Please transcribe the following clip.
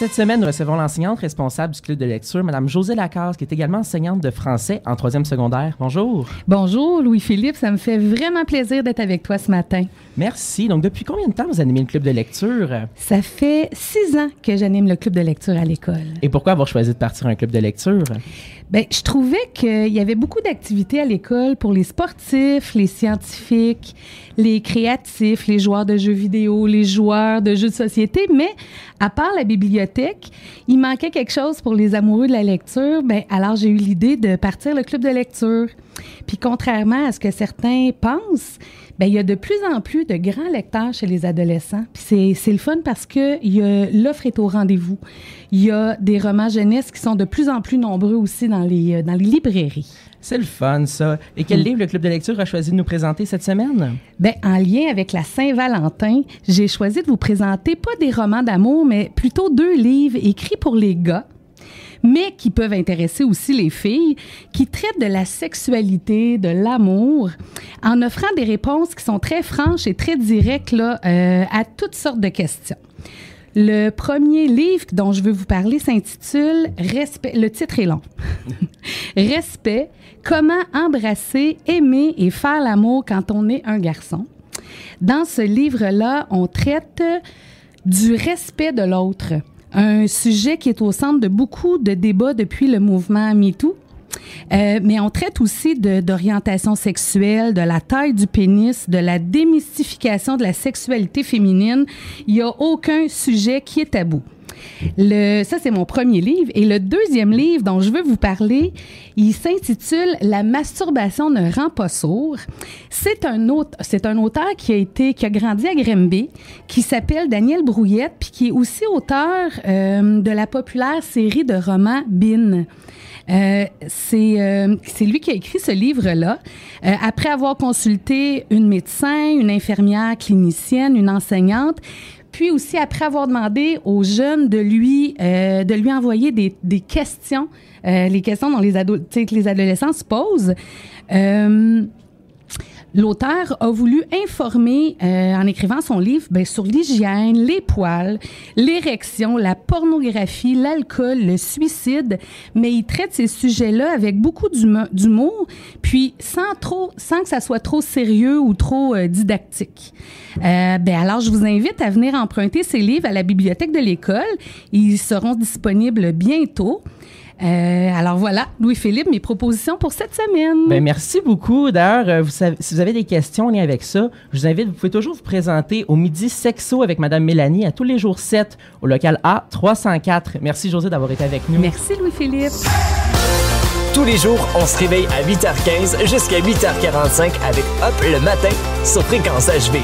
Cette semaine, nous recevons l'enseignante responsable du club de lecture, Mme Josée Lacaze, qui est également enseignante de français en 3e secondaire. Bonjour. Bonjour, Louis-Philippe. Ça me fait vraiment plaisir d'être avec toi ce matin. Merci. Donc, depuis combien de temps vous animez le club de lecture? Ça fait 6 ans que j'anime le club de lecture à l'école. Et pourquoi avoir choisi de partir un club de lecture? Bien, je trouvais qu'il y avait beaucoup d'activités à l'école pour les sportifs, les scientifiques, les créatifs, les joueurs de jeux vidéo, les joueurs de jeux de société, mais à part la bibliothèque, il manquait quelque chose pour les amoureux de la lecture. Bien, alors j'ai eu l'idée de partir le club de lecture. Puis contrairement à ce que certains pensent, bien, il y a de plus en plus de grands lecteurs chez les adolescents. Puis c'est le fun parce que l'offre est au rendez-vous. Il y a des romans jeunesse qui sont de plus en plus nombreux aussi dans les librairies. C'est le fun, ça. Et quel livre le club de lecture a choisi de nous présenter cette semaine? Bien, en lien avec la Saint-Valentin, j'ai choisi de vous présenter pas des romans d'amour, mais plutôt 2 livres écrits pour les gars, mais qui peuvent intéresser aussi les filles, qui traitent de la sexualité, de l'amour, en offrant des réponses qui sont très franches et très directes là, à toutes sortes de questions. Le premier livre dont je veux vous parler s'intitule « Respect ». Le titre est long. « Respect, comment embrasser, aimer et faire l'amour quand on est un garçon ». Dans ce livre-là, on traite du respect de l'autre, un sujet qui est au centre de beaucoup de débats depuis le mouvement MeToo. Mais on traite aussi d'orientation sexuelle, de la taille du pénis, de la démystification de la sexualité féminine. Il n'y a aucun sujet qui est tabou. Ça, c'est mon premier livre. Et le deuxième livre dont je veux vous parler, il s'intitule « La masturbation ne rend pas sourd ». C'est un auteur qui a grandi à Granby, qui s'appelle Daniel Brouillette, puis qui est aussi auteur de la populaire série de romans Bin. C'est lui qui a écrit ce livre-là. Après avoir consulté une médecin, une infirmière clinicienne, une enseignante, puis aussi après avoir demandé aux jeunes de lui envoyer des questions, les questions dont les adolescents se posent. L'auteur a voulu informer, en écrivant son livre, sur l'hygiène, les poils, l'érection, la pornographie, l'alcool, le suicide, mais il traite ces sujets-là avec beaucoup d'humour, puis sans que ça soit trop sérieux ou trop didactique. Alors, je vous invite à venir emprunter ces livres à la bibliothèque de l'école. Ils seront disponibles bientôt. Alors voilà, Louis-Philippe, mes propositions pour cette semaine. Bien, merci beaucoup. D'ailleurs, si vous avez des questions en lien avec ça, je vous invite, vous pouvez toujours vous présenter au midi sexo avec Mme Mélanie à tous les jours 7 au local A 304. Merci Josée d'avoir été avec nous. Merci Louis-Philippe. Tous les jours, on se réveille à 8h15 jusqu'à 8h45 avec Hop le matin sur Fréquence HV.